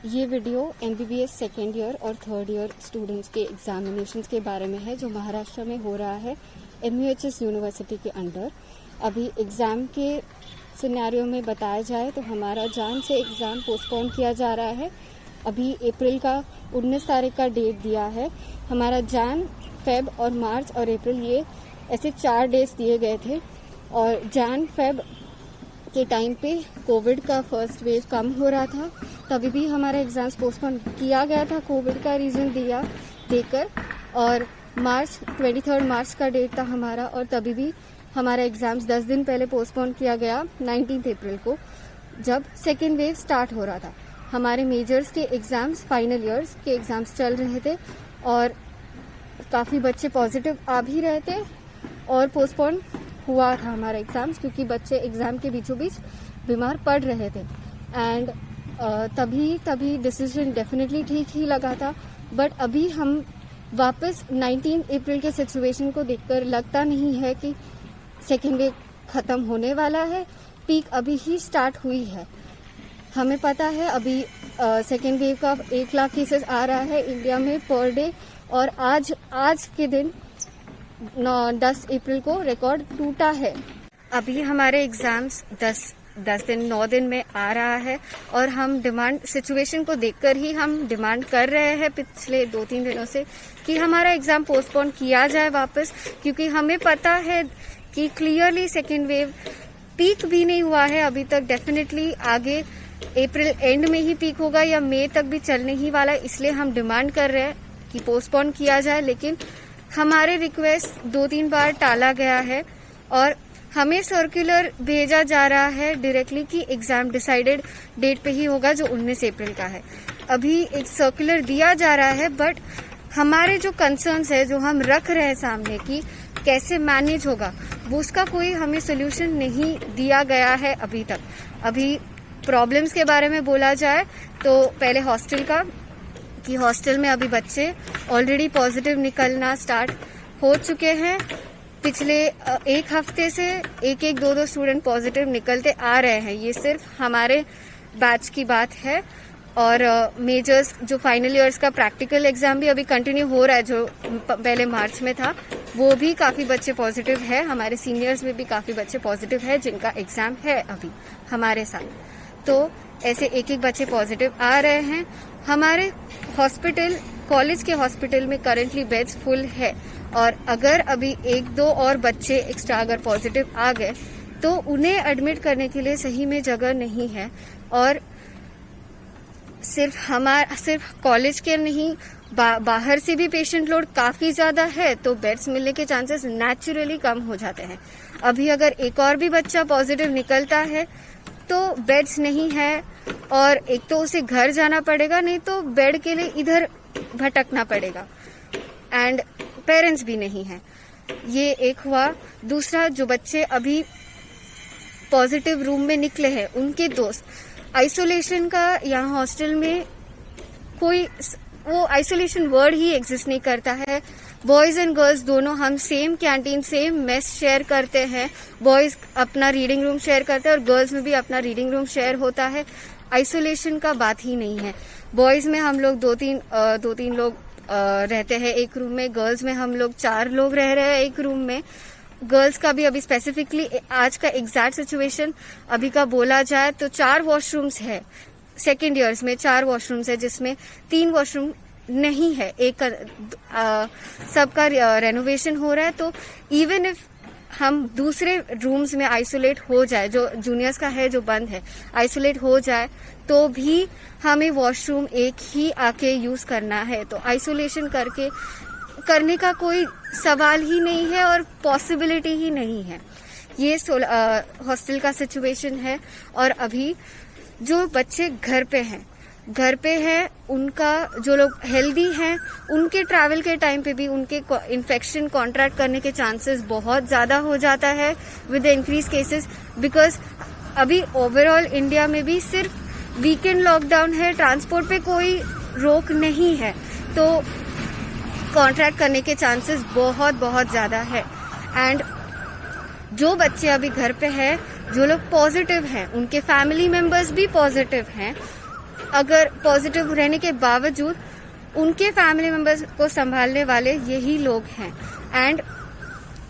ये video MBBS second year और third year students के एग्जामिनेशंस के बारे में है जो महाराष्ट्र में हो रहा है MUHS यूनिवर्सिटी के अंडर। अभी एग्ज़ाम के सिनेरियो में बताया जाए तो हमारा जान से एग्ज़ाम पोस्टपोन किया जा रहा है। अभी अप्रैल का 19 तारीख का डेट दिया है। हमारा जान, फेब और मार्च और अप्रैल ये ऐसे 4 डेज दिए गए थे और जान फेब के टाइम पे कोविड का फर्स्ट वेव कम हो रहा था, तभी भी हमारा एग्जाम्स पोस्टपोन किया गया था कोविड का रीज़न देकर। और 23 मार्च का डेट था हमारा और तभी भी हमारा एग्जाम्स 10 दिन पहले पोस्टपोन किया गया 19 अप्रैल को, जब सेकेंड वेव स्टार्ट हो रहा था। हमारे मेजर्स के एग्जाम्स, फाइनल ईयर्स के एग्जाम्स चल रहे थे और काफ़ी बच्चे पॉजिटिव आ भी रहे थे और पोस्टपोन हुआ था हमारा एग्जाम्स क्योंकि बच्चे एग्ज़ाम के बीचों बीच बीमार पड़ रहे थे। एंड तभी डिसीजन डेफिनेटली ठीक ही लगा था। बट अभी हम वापस 19 अप्रैल के सिचुएशन को देखकर लगता नहीं है कि सेकेंड वेव ख़त्म होने वाला है। पीक अभी ही स्टार्ट हुई है। हमें पता है अभी सेकेंड वेव का 1 लाख केसेस आ रहा है इंडिया में पर डे और आज के दिन 10 अप्रैल को रिकॉर्ड टूटा है। अभी हमारे एग्जाम्स 9 दिन में आ रहा है और हम डिमांड सिचुएशन को देखकर ही हम डिमांड कर रहे हैं पिछले 2-3 दिनों से कि हमारा एग्जाम पोस्टपोन किया जाए वापस, क्योंकि हमें पता है कि क्लियरली सेकेंड वेव पीक भी नहीं हुआ है अभी तक। डेफिनेटली आगे अप्रैल एंड में ही पीक होगा या मई तक भी चलने ही वाला है, इसलिए हम डिमांड कर रहे हैं कि पोस्टपोन किया जाए। लेकिन हमारे रिक्वेस्ट 2-3 बार टाला गया है और हमें सर्कुलर भेजा जा रहा है डायरेक्टली कि एग्जाम डिसाइडेड डेट पे ही होगा जो 19 अप्रैल का है। अभी एक सर्कुलर दिया जा रहा है बट हमारे जो कंसर्न्स है जो हम रख रहे हैं सामने कि कैसे मैनेज होगा, वो उसका कोई हमें सोल्यूशन नहीं दिया गया है अभी तक। अभी प्रॉब्लम्स के बारे में बोला जाए तो पहले हॉस्टल का, कि हॉस्टल में अभी बच्चे ऑलरेडी पॉजिटिव निकलना स्टार्ट हो चुके हैं। पिछले 1 हफ्ते से 1-2 स्टूडेंट पॉजिटिव निकलते आ रहे हैं। ये सिर्फ हमारे बैच की बात है। और मेजर्स जो फाइनल ईयर्स का प्रैक्टिकल एग्जाम भी अभी कंटिन्यू हो रहा है, जो पहले मार्च में था, वो भी काफ़ी बच्चे पॉजिटिव है। हमारे सीनियर्स में भी काफ़ी बच्चे पॉजिटिव है जिनका एग्जाम है अभी हमारे साथ। तो ऐसे 1-1 बच्चे पॉजिटिव आ रहे हैं। हमारे हॉस्पिटल, कॉलेज के हॉस्पिटल में करंटली बेड्स फुल है और अगर अभी 1-2 और बच्चे एक्स्ट्रा अगर पॉजिटिव आ गए तो उन्हें एडमिट करने के लिए सही में जगह नहीं है। और सिर्फ कॉलेज के नहीं, बाहर से भी पेशेंट लोड काफ़ी ज़्यादा है, तो बेड्स मिलने के चांसेस नेचुरली कम हो जाते हैं। अभी अगर एक और भी बच्चा पॉजिटिव निकलता है तो बेड्स नहीं है और एक तो उसे घर जाना पड़ेगा, नहीं तो बेड के लिए इधर भटकना पड़ेगा एंड पेरेंट्स भी नहीं है। ये एक हुआ। दूसरा, जो बच्चे अभी पॉजिटिव रूम में निकले हैं उनके दोस्त, आइसोलेशन का यहाँ हॉस्टल में कोई वो आइसोलेशन वर्ड ही एग्जिस्ट नहीं करता है। बॉयज एंड गर्ल्स दोनों हम same canteen, same mess share करते हैं। बॉयज अपना रीडिंग रूम शेयर करते हैं और गर्ल्स में भी अपना रीडिंग रूम शेयर होता है। आइसोलेशन का बात ही नहीं है। बॉयज में हम लोग 2-3 लोग रहते हैं एक रूम में, गर्ल्स में हम लोग 4 लोग रह रहे हैं एक रूम में। गर्ल्स का भी अभी स्पेसिफिकली आज का एग्जैक्ट सिचुएशन अभी का बोला जाए तो 4 वॉशरूम्स है सेकेंड ईयर्स में, 4 वॉशरूम्स है जिसमें 3 वॉशरूम नहीं है। एक सबका रेनोवेशन हो रहा है। तो इवन इफ हम दूसरे रूम्स में आइसोलेट हो जाए, जो जूनियर्स का है जो बंद है, आइसोलेट हो जाए तो भी हमें वॉशरूम एक ही आके यूज करना है। तो आइसोलेशन करने का कोई सवाल ही नहीं है और पॉसिबिलिटी ही नहीं है। ये हॉस्टल का सिचुएशन है। और अभी जो बच्चे घर पे हैं उनका, जो लोग हेल्दी हैं उनके ट्रैवल के टाइम पे भी उनके इन्फेक्शन कॉन्ट्रैक्ट करने के चांसेस बहुत ज़्यादा हो जाता है विद इंक्रीज केसेस। बिकॉज अभी ओवरऑल इंडिया में भी सिर्फ वीकेंड लॉकडाउन है, ट्रांसपोर्ट पे कोई रोक नहीं है, तो कॉन्ट्रैक्ट करने के चांसेस बहुत ज़्यादा है। एंड जो बच्चे अभी घर पे हैं, जो लोग पॉजिटिव हैं, उनके फैमिली मेंबर्स भी पॉजिटिव हैं, अगर पॉजिटिव रहने के बावजूद उनके फैमिली मेंबर्स को संभालने वाले यही लोग हैं। एंड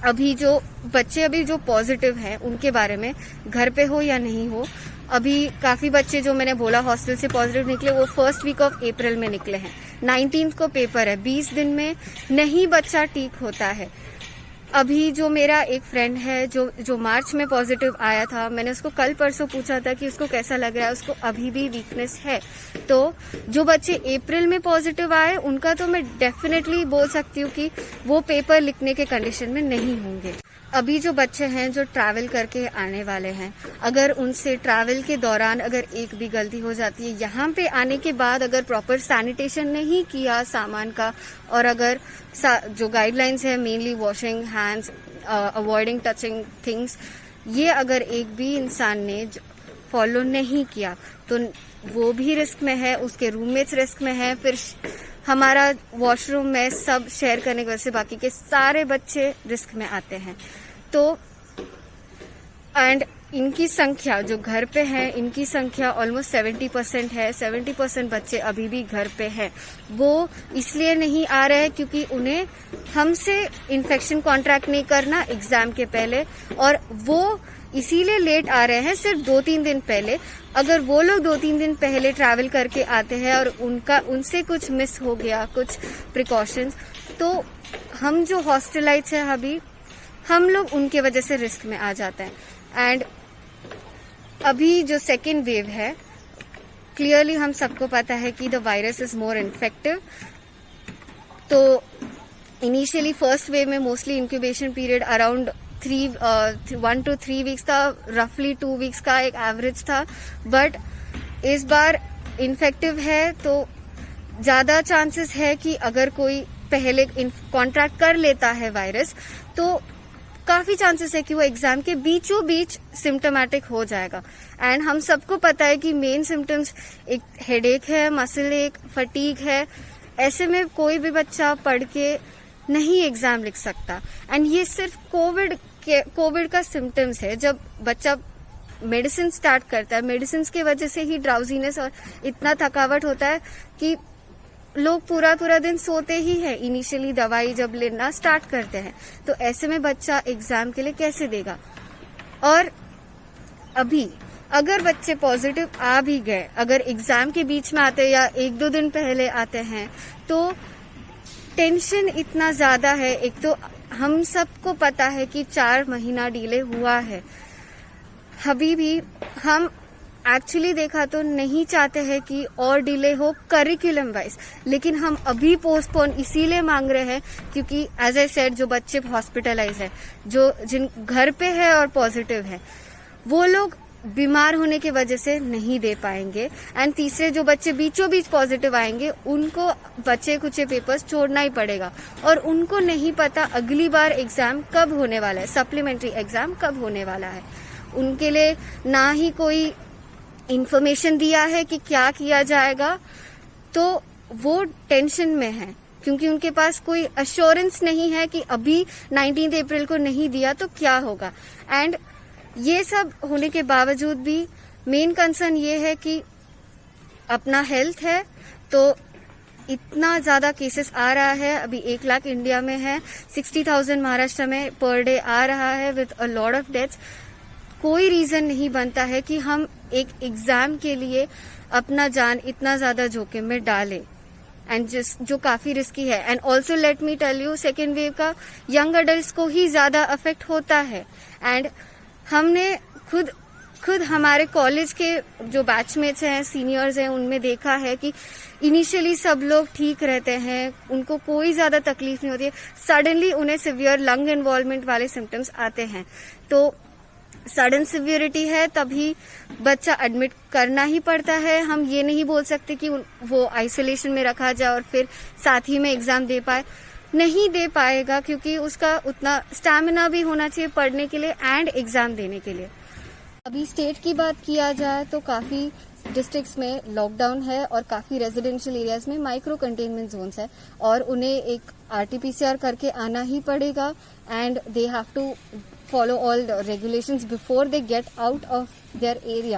अभी जो बच्चे अभी जो पॉजिटिव हैं उनके बारे में, घर पे हो या नहीं हो, अभी काफी बच्चे जो मैंने बोला हॉस्टल से पॉजिटिव निकले वो फर्स्ट वीक ऑफ अप्रैल में निकले हैं। 19 को पेपर है, 20 दिन में नहीं बच्चा ठीक होता है। अभी जो मेरा एक फ्रेंड है जो मार्च में पॉजिटिव आया था, मैंने उसको कल परसों पूछा था कि उसको कैसा लग रहा है, उसको अभी भी वीकनेस है। तो जो बच्चे अप्रैल में पॉजिटिव आए उनका तो मैं डेफिनेटली बोल सकती हूँ कि वो पेपर लिखने के कंडीशन में नहीं होंगे। अभी जो बच्चे हैं जो ट्रैवल करके आने वाले हैं, अगर उनसे ट्रैवल के दौरान अगर एक भी गलती हो जाती है, यहाँ पे आने के बाद अगर प्रॉपर सैनिटेशन नहीं किया सामान का, और अगर जो गाइडलाइंस है mainly washing hands, avoiding touching things, ये अगर एक भी इंसान ने फॉलो नहीं किया तो वो भी रिस्क में है, उसके रूममेट्स रिस्क में है, फिर हमारा वॉशरूम में सब शेयर करने की वजह से बाकी के सारे बच्चे रिस्क में आते हैं। तो एंड इनकी संख्या जो घर पे है, इनकी संख्या ऑलमोस्ट 70% है। 70% बच्चे अभी भी घर पे हैं। वो इसलिए नहीं आ रहे हैं क्योंकि उन्हें हमसे इन्फेक्शन कॉन्ट्रैक्ट नहीं करना एग्जाम के पहले, और वो इसीलिए लेट आ रहे हैं सिर्फ 2-3 दिन पहले। अगर वो लोग 2-3 दिन पहले ट्रैवल करके आते हैं और उनसे कुछ मिस हो गया, कुछ प्रिकॉशंस, तो हम जो हॉस्टलाइट्स हैं अभी, हम लोग उनके वजह से रिस्क में आ जाते हैं। एंड अभी जो सेकेंड वेव है, क्लियरली हम सबको पता है कि the virus is more infective. तो इनिशियली फर्स्ट वेव में mostly incubation period around 1 to 3 weeks था, रफली 2 वीक्स का एक एवरेज था। बट इस बार इन्फेक्टिव है तो ज्यादा चांसेस है कि अगर कोई पहले कॉन्ट्रैक्ट कर लेता है वायरस, तो काफी चांसेस है कि वो एग्जाम के बीचों बीच सिम्टोमेटिक हो जाएगा। एंड हम सबको पता है कि मेन सिम्टम्स एक हेडेक है, मसल एक, फटीग है। ऐसे में कोई भी बच्चा पढ़ के नहीं एग्जाम लिख सकता। एंड ये सिर्फ कोविड का सिम्टम्स है। जब बच्चा मेडिसिन स्टार्ट करता है, मेडिसिन की वजह से ही ड्राउजीनेस और इतना थकावट होता है कि लोग पूरा दिन सोते ही है इनिशियली दवाई जब लेना स्टार्ट करते हैं। तो ऐसे में बच्चा एग्जाम के लिए कैसे देगा। और अभी अगर बच्चे पॉजिटिव आ भी गए, अगर एग्जाम के बीच में आते हैं या 1-2 दिन पहले आते हैं, तो टेंशन इतना ज्यादा है। एक तो हम सबको पता है कि 4 महीना डिले हुआ है। अभी भी हम एक्चुअली देखा तो नहीं चाहते हैं कि और डिले हो करिकुलम वाइज, लेकिन हम अभी पोस्टपोन इसीलिए मांग रहे हैं क्योंकि एज आई सेड जो बच्चे हॉस्पिटलाइज है, जो जिन घर पे है और पॉजिटिव है, वो लोग बीमार होने की वजह से नहीं दे पाएंगे। एंड तीसरे जो बच्चे बीचों बीच पॉजिटिव आएंगे उनको बचे कुचे पेपर्स छोड़ना ही पड़ेगा, और उनको नहीं पता अगली बार एग्जाम कब होने वाला है, सप्लीमेंट्री एग्जाम कब होने वाला है। उनके लिए ना ही कोई इंफॉर्मेशन दिया है कि क्या किया जाएगा, तो वो टेंशन में है क्योंकि उनके पास कोई अश्योरेंस नहीं है कि अभी 19 अप्रैल को नहीं दिया तो क्या होगा। एंड ये सब होने के बावजूद भी मेन कंसर्न ये है कि अपना हेल्थ है। तो इतना ज्यादा केसेस आ रहा है, अभी 1 लाख इंडिया में है, 60,000 महाराष्ट्र में पर डे आ रहा है with a lot of deaths. कोई रीजन नहीं बनता है कि हम एक एग्जाम के लिए अपना जान इतना ज्यादा जोखिम में डालें, एंड जो काफी रिस्की है। And also let me tell you, second wave का यंग अडल्ट को ही ज्यादा अफेक्ट होता है। एंड हमने खुद हमारे कॉलेज के जो बैचमेट्स हैं, सीनियर्स हैं, उनमें देखा है कि इनिशियली सब लोग ठीक रहते हैं, उनको कोई ज्यादा तकलीफ नहीं होती है, सडनली उन्हें सिवियर लंग इन्वॉल्वमेंट वाले सिम्टम्स आते हैं। तो सडन सिवियरिटी है तभी बच्चा एडमिट करना ही पड़ता है। हम ये नहीं बोल सकते कि वो आइसोलेशन में रखा जाए और फिर साथ ही में एग्जाम दे पाए, नहीं दे पाएगा क्योंकि उसका उतना स्टैमिना भी होना चाहिए पढ़ने के लिए एंड एग्जाम देने के लिए। अभी स्टेट की बात किया जाए तो काफी डिस्ट्रिक्ट्स में लॉकडाउन है और काफी रेजिडेंशियल एरियाज में माइक्रो कंटेनमेंट जोन्स है, और उन्हें एक RT-PCR करके आना ही पड़ेगा। And they have to follow all the regulations before they get out of their area.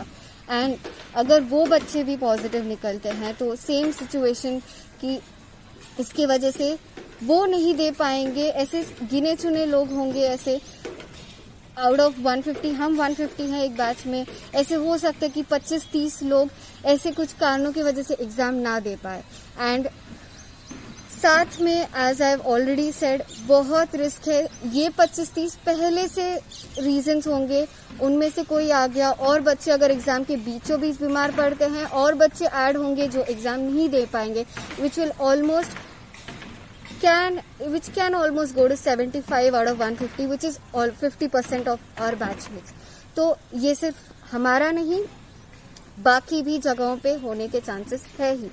And अगर वो बच्चे भी पॉजिटिव निकलते हैं तो सेम सिचुएशन की इसकी वजह से वो नहीं दे पाएंगे। ऐसे गिने चुने लोग होंगे, ऐसे आउट ऑफ 150 हम 150 हैं एक बैच में, ऐसे हो सकता है कि 25-30 लोग ऐसे कुछ कारणों की वजह से एग्जाम ना दे पाए। एंड साथ में as I have already said बहुत रिस्क है। ये 25-30 पहले से रीजंस होंगे, उनमें से कोई आ गया और बच्चे अगर एग्जाम के बीचों बीच बीमार पड़ते हैं और बच्चे ऐड होंगे जो एग्जाम नहीं दे पाएंगे, which can almost go to 75 out of 150, which is all 50% of our batchmates. तो ये सिर्फ हमारा नहीं, बाकी भी जगहों पे होने के चांसेस है ही।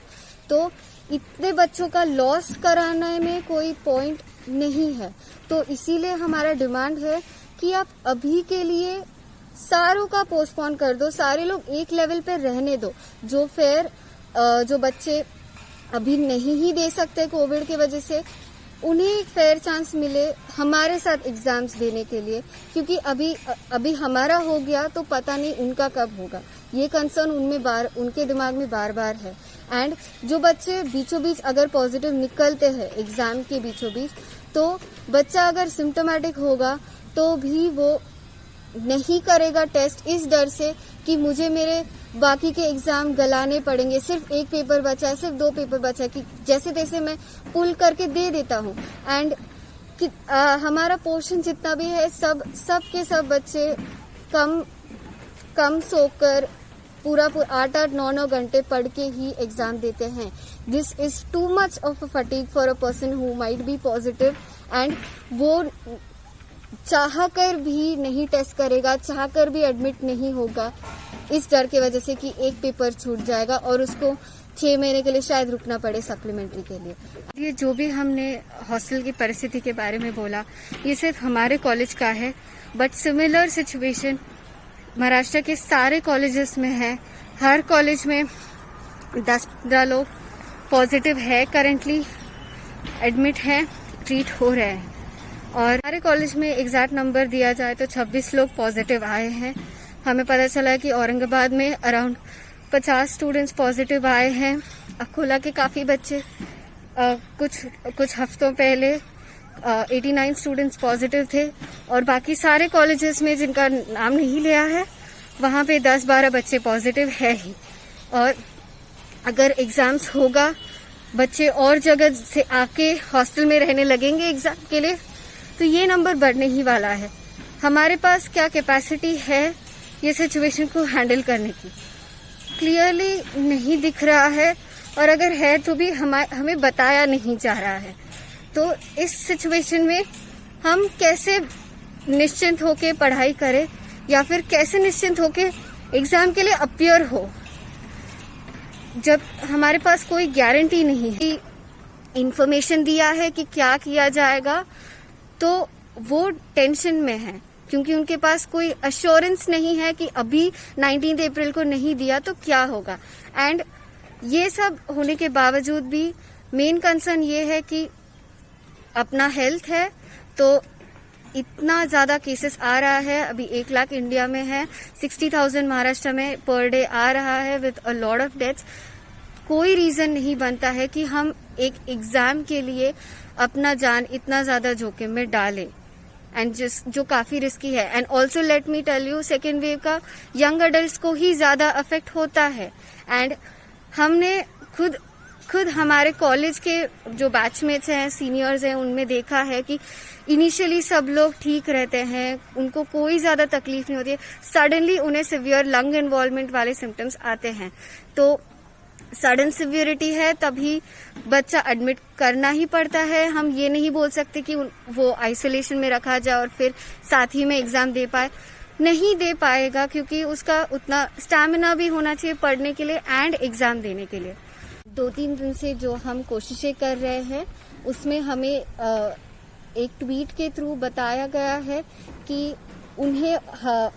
तो इतने बच्चों का लॉस कराने में कोई पॉइंट नहीं है। तो इसीलिए हमारा डिमांड है कि आप अभी के लिए सारों का पोस्टपोन कर दो, सारे लोग एक लेवल पे रहने दो। जो जो बच्चे अभी नहीं ही दे सकते कोविड की वजह से, उन्हें एक फेयर चांस मिले हमारे साथ एग्जाम्स देने के लिए, क्योंकि अभी हमारा हो गया तो पता नहीं उनका कब होगा। ये कंसर्न उनके दिमाग में बार बार है। एंड जो बच्चे बीचों बीच अगर पॉजिटिव निकलते हैं एग्जाम के बीचों बीच, तो बच्चा अगर सिम्टोमेटिक होगा तो भी वो नहीं करेगा टेस्ट इस डर से कि मुझे मेरे बाकी के एग्जाम गलाने पड़ेंगे, सिर्फ एक पेपर बचा है, सिर्फ 2 पेपर बचा है, कि जैसे तैसे मैं पुल करके दे देता हूँ। एंड हमारा पोर्शन जितना भी है सब के सब बच्चे कम सोकर पूरा 8-8, 9-9 घंटे पढ़ के ही एग्जाम देते हैं। This is too much of a fatigue for a person who might be positive, and वो चाह कर भी नहीं टेस्ट करेगा, चाह कर भी एडमिट नहीं होगा इस डर की वजह से कि एक पेपर छूट जाएगा और उसको 6 महीने के लिए शायद रुकना पड़े सप्लीमेंट्री के लिए। ये जो भी हमने हॉस्टल की परिस्थिति के बारे में बोला, ये सिर्फ हमारे कॉलेज का है, बट सिमिलर सिचुएशन महाराष्ट्र के सारे कॉलेजेस में है। हर कॉलेज में 10-15 लोग पॉजिटिव है, करेंटली एडमिट है, ट्रीट हो रहे हैं। और हमारे कॉलेज में एग्जैक्ट नंबर दिया जाए तो 26 लोग पॉजिटिव आए हैं। हमें पता चला कि औरंगाबाद में अराउंड 50 स्टूडेंट्स पॉजिटिव आए हैं। अकोला के काफ़ी बच्चे कुछ हफ्तों पहले 89 स्टूडेंट्स पॉजिटिव थे, और बाकी सारे कॉलेजेस में जिनका नाम नहीं लिया है वहाँ पे 10-12 बच्चे पॉजिटिव है ही। और अगर एग्जाम्स होगा, बच्चे और जगह से आके हॉस्टल में रहने लगेंगे एग्जाम के लिए, तो ये नंबर बढ़ने ही वाला है। हमारे पास क्या कैपेसिटी है ये सिचुएशन को हैंडल करने की, क्लियरली नहीं दिख रहा है, और अगर है तो भी हमें बताया नहीं जा रहा है। तो इस सिचुएशन में हम कैसे निश्चिंत होके पढ़ाई करें, या फिर कैसे निश्चिंत होके एग्जाम के लिए अपीयर हो, जब हमारे पास कोई गारंटी नहीं है। इंफॉर्मेशन दिया है कि क्या किया जाएगा, तो वो टेंशन में है, क्योंकि उनके पास कोई अश्योरेंस नहीं है कि अभी 19 अप्रैल को नहीं दिया तो क्या होगा। एंड ये सब होने के बावजूद भी मेन कंसर्न ये है कि अपना हेल्थ है, तो इतना ज्यादा केसेस आ रहा है। अभी 1 लाख इंडिया में है, 60,000 महाराष्ट्र में पर डे आ रहा है with a lot of deaths. कोई रीजन नहीं बनता है कि हम एक एग्जाम के लिए अपना जान इतना ज्यादा जोखिम में डालें, एंड जो काफी रिस्की है। And also let me tell you, second wave का यंग अडल्ट को ही ज्यादा अफेक्ट होता है। एंड हमने खुद हमारे कॉलेज के जो बैचमेट्स हैं, सीनियर्स हैं, उनमें देखा है कि इनिशियली सब लोग ठीक रहते हैं, उनको कोई ज्यादा तकलीफ नहीं होती है, सडनली उन्हें सिवियर लंग इन्वॉल्वमेंट वाले सिम्टम्स आते हैं। तो सडन सिवियरिटी है तभी बच्चा एडमिट करना ही पड़ता है। हम ये नहीं बोल सकते कि वो आइसोलेशन में रखा जाए और फिर साथ ही में एग्जाम दे पाए, नहीं दे पाएगा, क्योंकि उसका उतना स्टैमिना भी होना चाहिए पढ़ने के लिए एंड एग्जाम देने के लिए। 2-3 दिन से जो हम कोशिशें कर रहे हैं उसमें हमें एक ट्वीट के थ्रू बताया गया है कि उन्हें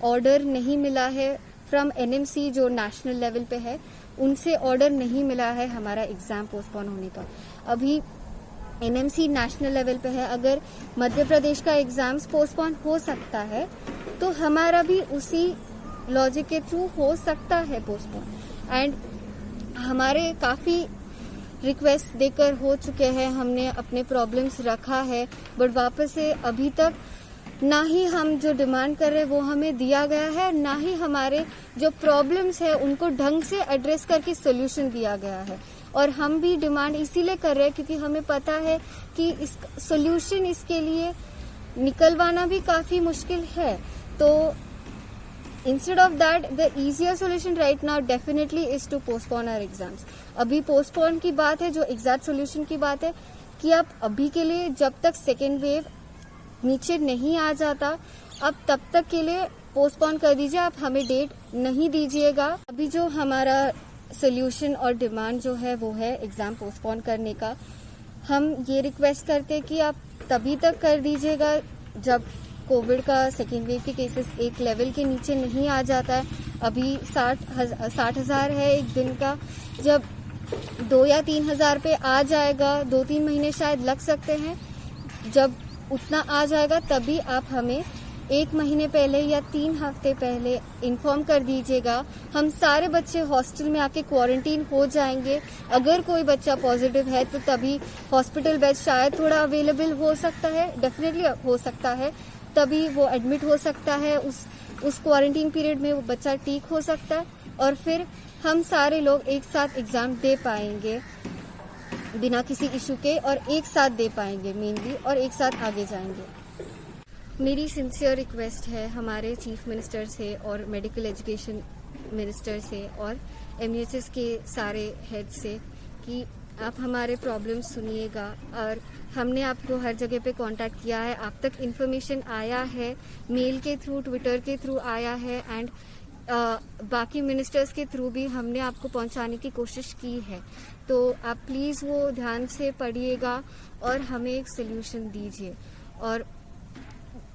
ऑर्डर नहीं मिला है फ्रॉम एनएमसी जो नेशनल लेवल पे है, उनसे ऑर्डर नहीं मिला है हमारा एग्जाम पोस्टपोन होने का। अभी एनएमसी नेशनल लेवल पे है, अगर मध्य प्रदेश का एग्जाम्स पोस्टपोन हो सकता है तो हमारा भी उसी लॉजिक के थ्रू हो सकता है पोस्टपोन, एंड हमारे काफ़ी रिक्वेस्ट देकर हो चुके हैं, हमने अपने प्रॉब्लम्स रखा है, बट वापस से अभी तक ना ही हम जो डिमांड कर रहे हैं वो हमें दिया गया है, ना ही हमारे जो प्रॉब्लम्स है उनको ढंग से एड्रेस करके सोल्यूशन दिया गया है। और हम भी डिमांड इसीलिए कर रहे हैं क्योंकि हमें पता है कि इस सोल्यूशन इसके लिए निकलवाना भी काफ़ी मुश्किल है। तो instead of that the easier solution right now definitely is to postpone our exams. अभी पोस्टपोन की बात है, जो एग्जैक्ट सोल्यूशन की बात है कि आप अभी के लिए जब तक सेकेंड वेव नीचे नहीं आ जाता अब तब तक के लिए पोस्टपोन कर दीजिए, आप हमें डेट नहीं दीजिएगा। अभी जो हमारा सोल्यूशन और डिमांड जो है वो है एग्जाम पोस्टपोन करने का। हम ये रिक्वेस्ट करते हैं कि आप तभी तक कर दीजिएगा जब कोविड का सेकेंड वेव के केसेस एक लेवल के नीचे नहीं आ जाता है। अभी 60,000 है एक दिन का, जब 2 या 3 हज़ार पे आ जाएगा, 2-3 महीने शायद लग सकते हैं, जब उतना आ जाएगा तभी आप हमें 1 महीने पहले या 3 हफ्ते पहले इन्फॉर्म कर दीजिएगा। हम सारे बच्चे हॉस्टल में आके क्वारंटीन हो जाएंगे। अगर कोई बच्चा पॉजिटिव है तो तभी हॉस्पिटल बेड शायद थोड़ा अवेलेबल हो सकता है, डेफिनेटली हो सकता है, तभी वो एडमिट हो सकता है। उस क्वारंटीन पीरियड में वो बच्चा ठीक हो सकता है और फिर हम सारे लोग एक साथ एग्जाम दे पाएंगे बिना किसी इशू के, और एक साथ दे पाएंगे मेनली, और एक साथ आगे जाएंगे। मेरी सिंसियर रिक्वेस्ट है हमारे चीफ मिनिस्टर से और मेडिकल एजुकेशन मिनिस्टर से और MUHS के सारे हेड से कि आप हमारे प्रॉब्लम्स सुनिएगा। और हमने आपको हर जगह पे कांटेक्ट किया है, आप तक इन्फॉर्मेशन आया है, मेल के थ्रू, ट्विटर के थ्रू आया है, एंड बाकी मिनिस्टर्स के थ्रू भी हमने आपको पहुंचाने की कोशिश की है। तो आप प्लीज़ वो ध्यान से पढ़िएगा और हमें एक सोल्यूशन दीजिए। और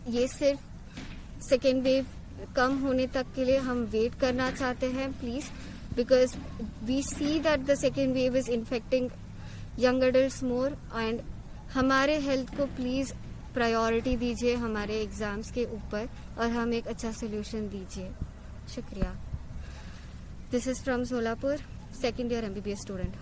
ये सिर्फ सेकेंड वेव कम होने तक के लिए हम वेट करना चाहते हैं please, because we see that the second wave is infecting young adults more, and हमारे हेल्थ को प्लीज़ प्रायोरिटी दीजिए हमारे एग्ज़ाम्स के ऊपर और हमें एक अच्छा सोल्यूशन दीजिए। शुक्रिया। This is from Solapur, second year MBBS student.